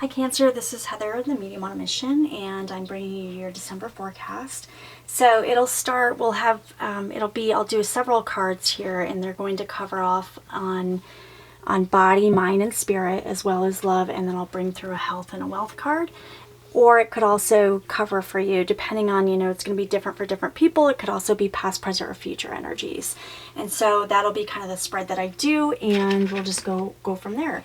Hi Cancer, this is Heather, the Medium on a Mission, and I'm bringing you your December forecast. So it'll start, we'll have, I'll do several cards here, and they're going to cover off on body, mind, and spirit, as well as love, and then I'll bring through a health and a wealth card. Or it could also cover for you, depending on, it's going to be different for different people. It could also be past, present, or future energies. And so that'll be kind of the spread that I do, and we'll just go from there.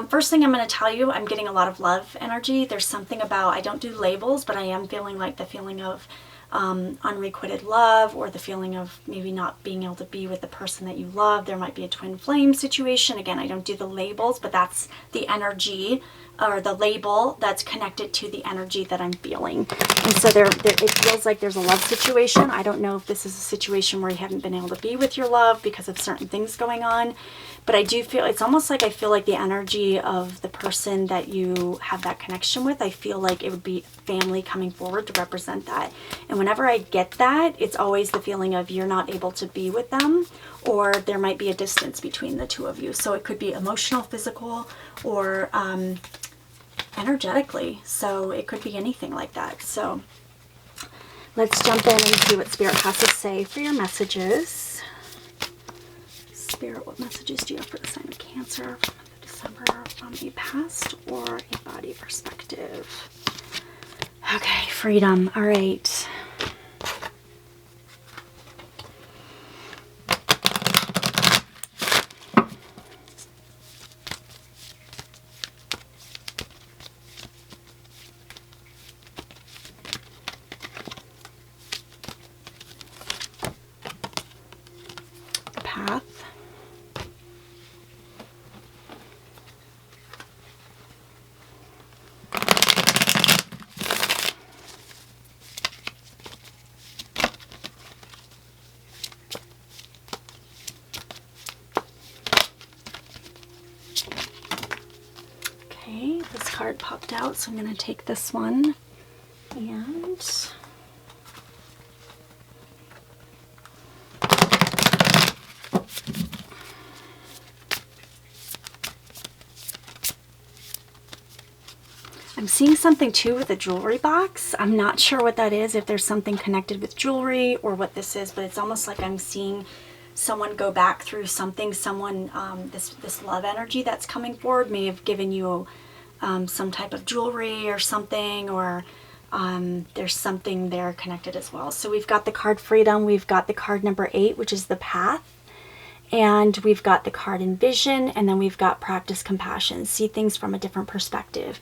First thing I'm going to tell you, I'm getting a lot of love energy. There's something about, I don't do labels, but I am feeling like the feeling of unrequited love, or the feeling of maybe not being able to be with the person that you love. There might be a twin flame situation. Again, I don't do the labels, but that's the energy or the label that's connected to the energy that I'm feeling. And so it feels like there's a love situation. I don't know if this is a situation where you haven't been able to be with your love because of certain things going on, but I do feel, it's almost like I feel like the energy of the person that you have that connection with, I feel like it would be family coming forward to represent that. And whenever I get that, it's always the feeling of you're not able to be with them, or there might be a distance between the two of you. So it could be emotional, physical, or energetically. So it could be anything like that. So let's jump in and see what Spirit has to say for your messages. Spirit, what messages do you have for the sign of Cancer for the month of December from a past or a body perspective? Okay, freedom. All right. Path. Okay, this card popped out, so I'm going to take this one and I'm seeing something too with a jewelry box. I'm not sure what that is, if there's something connected with jewelry or what this is, but it's almost like I'm seeing someone go back through something. Someone, this love energy that's coming forward may have given you some type of jewelry or something, or there's something there connected as well. So we've got the card Freedom, we've got the card number 8, which is the Path, and we've got the card Envision, and then we've got Practice Compassion, see things from a different perspective.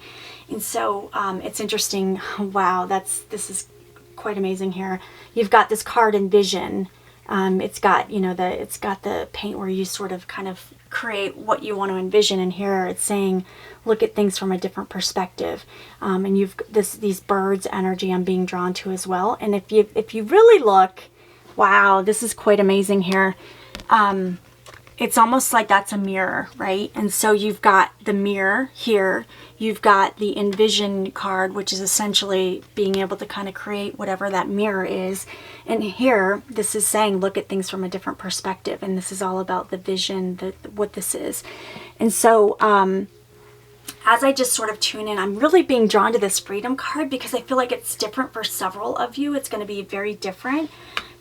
And so it's interesting. Wow, this is quite amazing here. You've got this card Envision. It's got, it's got the paint where you sort of kind of create what you want to envision, and here it's saying look at things from a different perspective. And you've these birds energy I'm being drawn to as well. And if you really look, wow, this is quite amazing here. It's almost like that's a mirror, right? And so you've got the mirror here, you've got the Envision card, which is essentially being able to kind of create whatever that mirror is. And here, this is saying, look at things from a different perspective. And this is all about the vision, what this is. And so, as I just sort of tune in, I'm really being drawn to this Freedom card because I feel like it's different for several of you. It's going to be very different.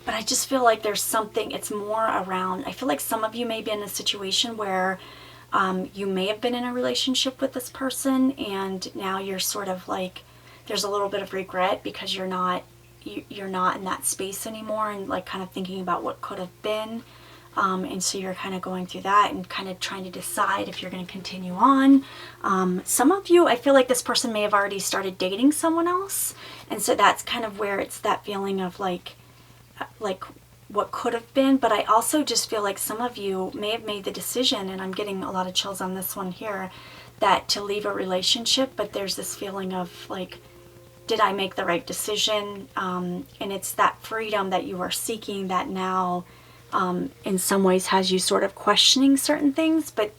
But I just feel like there's something, it's more around, I feel like some of you may be in a situation where you may have been in a relationship with this person, and now you're sort of like, there's a little bit of regret because you're not in that space anymore, and like kind of thinking about what could have been. And so you're kind of going through that and kind of trying to decide if you're going to continue on. Some of you, I feel like this person may have already started dating someone else. And so that's kind of where it's that feeling of like what could have been. But I also just feel like some of you may have made the decision, and I'm getting a lot of chills on this one here, that to leave a relationship, but there's this feeling of like, did I make the right decision? And it's that freedom that you are seeking that now in some ways has you sort of questioning certain things, but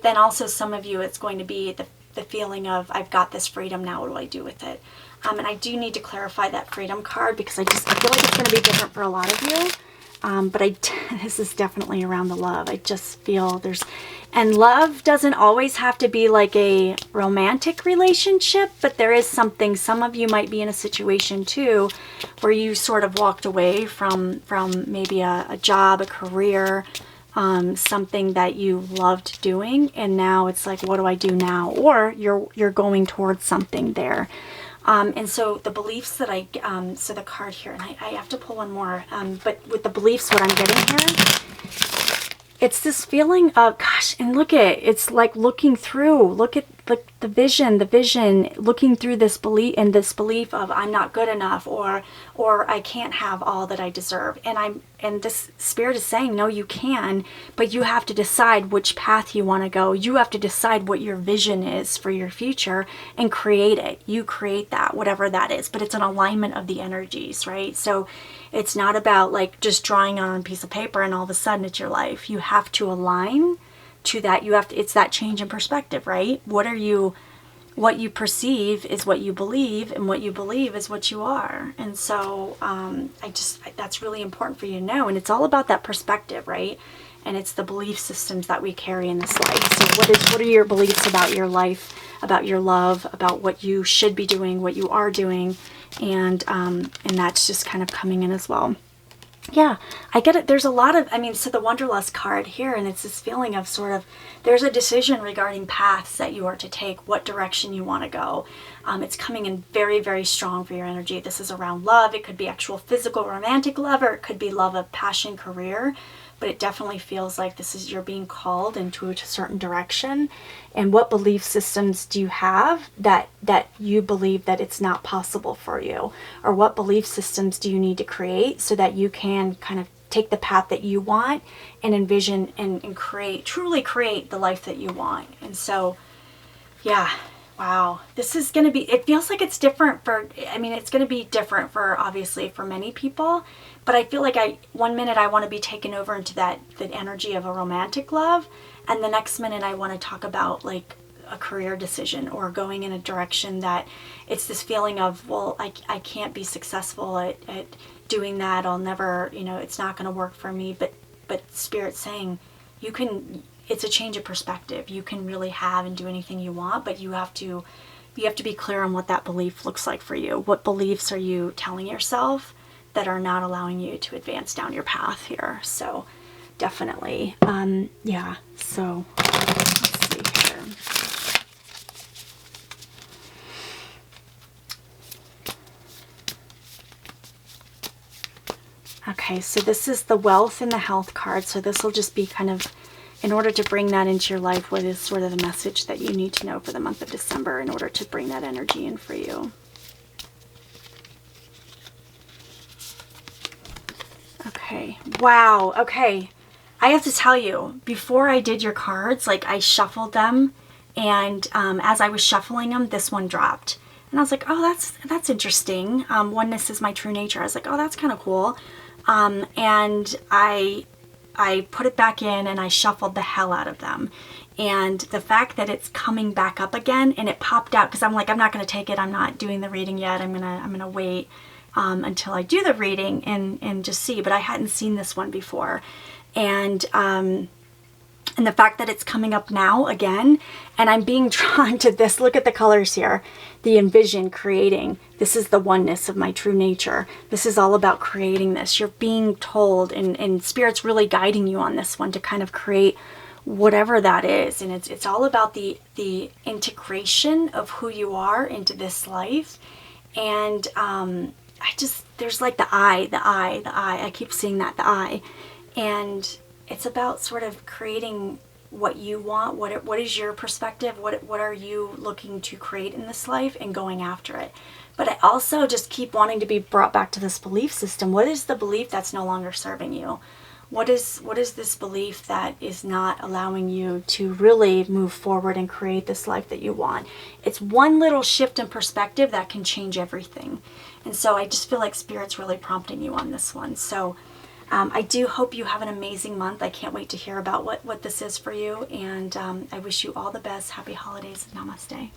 then also some of you, it's going to be the feeling of, I've got this freedom, now what do I do with it? And I do need to clarify that Freedom card because I feel like it's going to be different for a lot of you. But this is definitely around the love. I just feel and love doesn't always have to be like a romantic relationship, but there is something, some of you might be in a situation too, where you sort of walked away from maybe a job, a career, something that you loved doing, and now it's like, what do I do now? Or you're going towards something there. And so the beliefs that so the card here, and I have to pull one more, but with the beliefs, what I'm getting here, it's this feeling of, gosh, and it's like looking through, look at the vision, looking through this belief of I'm not good enough, or I can't have all that I deserve. And this spirit is saying, no, you can, but you have to decide which path you want to go. You have to decide what your vision is for your future and create it. You create that, whatever that is, but it's an alignment of the energies, right? So it's not about like just drawing on a piece of paper and all of a sudden it's your life. You have to align to that. It's that change in perspective, right? What you perceive is what you believe, and what you believe is what you are. And so that's really important for you to know. And it's all about that perspective, right? And it's the belief systems that we carry in this life. So what are your beliefs about your life, about your love, about what you should be doing, what you are doing? And that's just kind of coming in as well. Yeah, I get it. There's a lot of, so the Wanderlust card here, and it's this feeling of sort of, there's a decision regarding paths that you are to take, what direction you want to go. It's coming in very, very strong for your energy. This is around love. It could be actual physical romantic love, or it could be love of passion, career. But it definitely feels like you're being called into a certain direction. And what belief systems do you have that you believe that it's not possible for you? Or what belief systems do you need to create so that you can kind of take the path that you want and envision and truly create the life that you want? And so, yeah. Wow, this is going to be, it feels like it's different it's going to be different obviously for many people, but I feel like one minute I want to be taken over into the energy of a romantic love, and the next minute I want to talk about like a career decision or going in a direction that it's this feeling of, well, I can't be successful at doing that. I'll never, it's not going to work for me, but Spirit's saying it's a change of perspective. You can really have and do anything you want, but you have to be clear on what that belief looks like for you. What beliefs are you telling yourself that are not allowing you to advance down your path here? So definitely, yeah. So let's see here. Okay, so this is the wealth and the health card. So this will just be kind of, in order to bring that into your life, what is sort of the message that you need to know for the month of December in order to bring that energy in for you? Okay. Wow. Okay. I have to tell you, before I did your cards, like I shuffled them, and as I was shuffling them, this one dropped. And I was like, oh, that's interesting. Oneness is my true nature. I was like, oh, that's kind of cool. And I put it back in and I shuffled the hell out of them. And the fact that it's coming back up again, and it popped out, because I'm like, I'm not going to take it. I'm not doing the reading yet. I'm gonna wait until I do the reading and just see. But I hadn't seen this one before. And the fact that it's coming up now again, and I'm being drawn to this. Look at the colors here. The envision, creating. This is the oneness of my true nature. This is all about creating this. You're being told, and Spirit's really guiding you on this one to kind of create whatever that is. And it's all about the integration of who you are into this life. And there's like the eye. I keep seeing that, the eye. And it's about sort of creating what you want. What is your perspective? What are you looking to create in this life, and going after it? But I also just keep wanting to be brought back to this belief system. What is the belief that's no longer serving you? What is this belief that is not allowing you to really move forward and create this life that you want? It's one little shift in perspective that can change everything. And so I just feel like Spirit's really prompting you on this one. So I do hope you have an amazing month. I can't wait to hear about what this is for you. And I wish you all the best. Happy holidays. Namaste.